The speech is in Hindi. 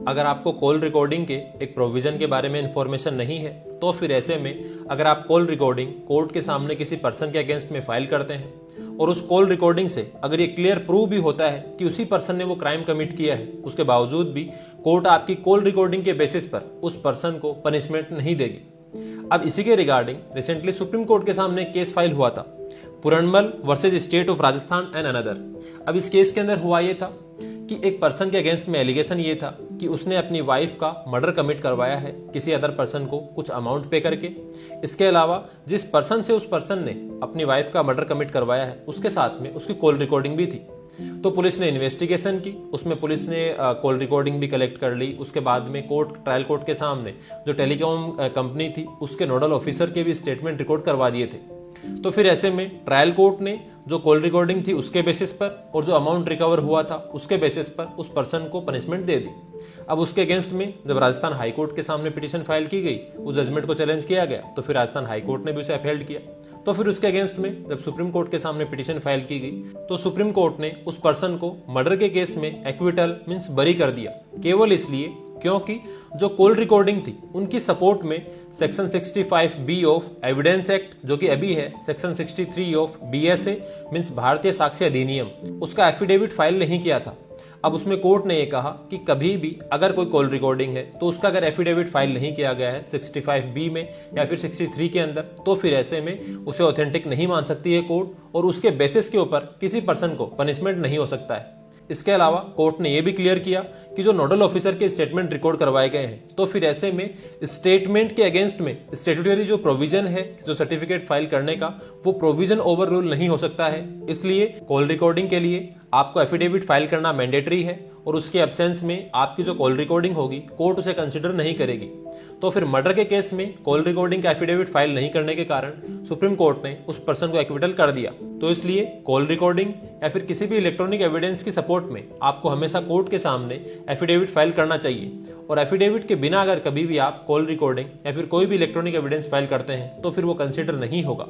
अगर आपको कॉल रिकॉर्डिंग के एक प्रोविजन के बारे में इंफॉर्मेशन नहीं है तो फिर ऐसे में अगर आप कॉल रिकॉर्डिंग कोर्ट के सामने किसी पर्सन के अगेंस्ट में फाइल करते हैं और उस कॉल रिकॉर्डिंग से अगर ये क्लियर प्रूव भी होता है कि उसी पर्सन ने वो क्राइम कमिट किया है, उसके बावजूद भी कोर्ट आपकी कॉल रिकॉर्डिंग के बेसिस पर उस पर्सन को पनिशमेंट नहीं देगी। अब इसी के रिगार्डिंग रिसेंटली सुप्रीम कोर्ट के सामने केस फाइल हुआ था, Puranmal versus state of Rajasthan and another. अब इस केस के अंदर हुआ ये था कि एक पर्सन के अगेंस्ट में एलिगेशन ये था कि उसने अपनी वाइफ का मर्डर कमिट करवाया है किसी अदर पर्सन को कुछ अमाउंट पे करके। इसके अलावा जिस पर्सन से उस पर्सन ने अपनी वाइफ का मर्डर कमिट करवाया है उसके साथ में उसकी कॉल रिकॉर्डिंग भी थी। तो पुलिस ने इन्वेस्टिगेशन की, उसमें पुलिस ने कॉल रिकॉर्डिंग भी कलेक्ट कर ली। उसके बाद में ट्रायल कोर्ट के सामने जो टेलीकॉम कंपनी थी उसके नोडल ऑफिसर के भी स्टेटमेंट रिकॉर्ड करवा दिए थे। तो फिर ऐसे में ट्रायल कोर्ट ने जो कॉल रिकॉर्डिंग थी उसके बेसिस पर और जो अमाउंट रिकवर हुआ था उसके बेसिस पर उस पर्सन को पनिशमेंट दे दी। अब उसके अगेंस्ट में जब राजस्थान हाई कोर्ट के सामने पिटीशन फाइल की गई, उस जजमेंट को चैलेंज किया गया, तो फिर राजस्थान हाई कोर्ट ने भी उसे अपहेल्ड किया। तो फिर उसके अगेंस्ट में जब सुप्रीम कोर्ट के सामने पिटीशन फाइल की गई तो सुप्रीम कोर्ट ने उस पर्सन को मर्डर के केस में एक्विटल मींस बरी कर दिया, केवल इसलिए क्योंकि जो कॉल रिकॉर्डिंग थी उनकी सपोर्ट में section 65B of evidence act, जो कि अभी है सेक्शन 63 ऑफ BSA मींस भारतीय साक्ष्य अधिनियम, उसका एफिडेविट फाइल नहीं किया था। अब उसमें कोर्ट ने ये कहा कि कभी भी अगर कोई कॉल रिकॉर्डिंग है तो उसका अगर एफिडेविट फाइल नहीं किया गया है 65B में या फिर 63 के अंदर, तो फिर ऐसे में उसे ऑथेंटिक नहीं मान सकती है कोर्ट और उसके बेसिस के ऊपर किसी पर्सन को पनिशमेंट नहीं हो सकता है। इसके अलावा कोर्ट ने यह भी क्लियर किया कि जो नोडल ऑफिसर के स्टेटमेंट रिकॉर्ड करवाए गए हैं तो फिर ऐसे में स्टेटमेंट के अगेंस्ट में स्टेट्यूटरी जो प्रोविजन है जो सर्टिफिकेट फाइल करने का, वो प्रोविजन ओवर रूल नहीं हो सकता है। इसलिए कॉल रिकॉर्डिंग के लिए आपको एफिडेविट फाइल करना मैंडेटरी है और उसके एब्सेंस में आपकी जो कॉल रिकॉर्डिंग होगी कोर्ट उसे कंसिडर नहीं करेगी। तो फिर मर्डर के केस में कॉल रिकॉर्डिंग का एफिडेविट फाइल नहीं करने के कारण सुप्रीम कोर्ट ने उस पर्सन को एक्विटल कर दिया। तो इसलिए कॉल रिकॉर्डिंग या फिर किसी भी इलेक्ट्रॉनिक एविडेंस की सपोर्ट में आपको हमेशा कोर्ट के सामने एफिडेविट फाइल करना चाहिए और एफिडेविट के बिना अगर कभी भी आप कॉल रिकॉर्डिंग या फिर कोई भी इलेक्ट्रॉनिक एविडेंस फाइल करते हैं तो फिर वो कंसिडर नहीं होगा।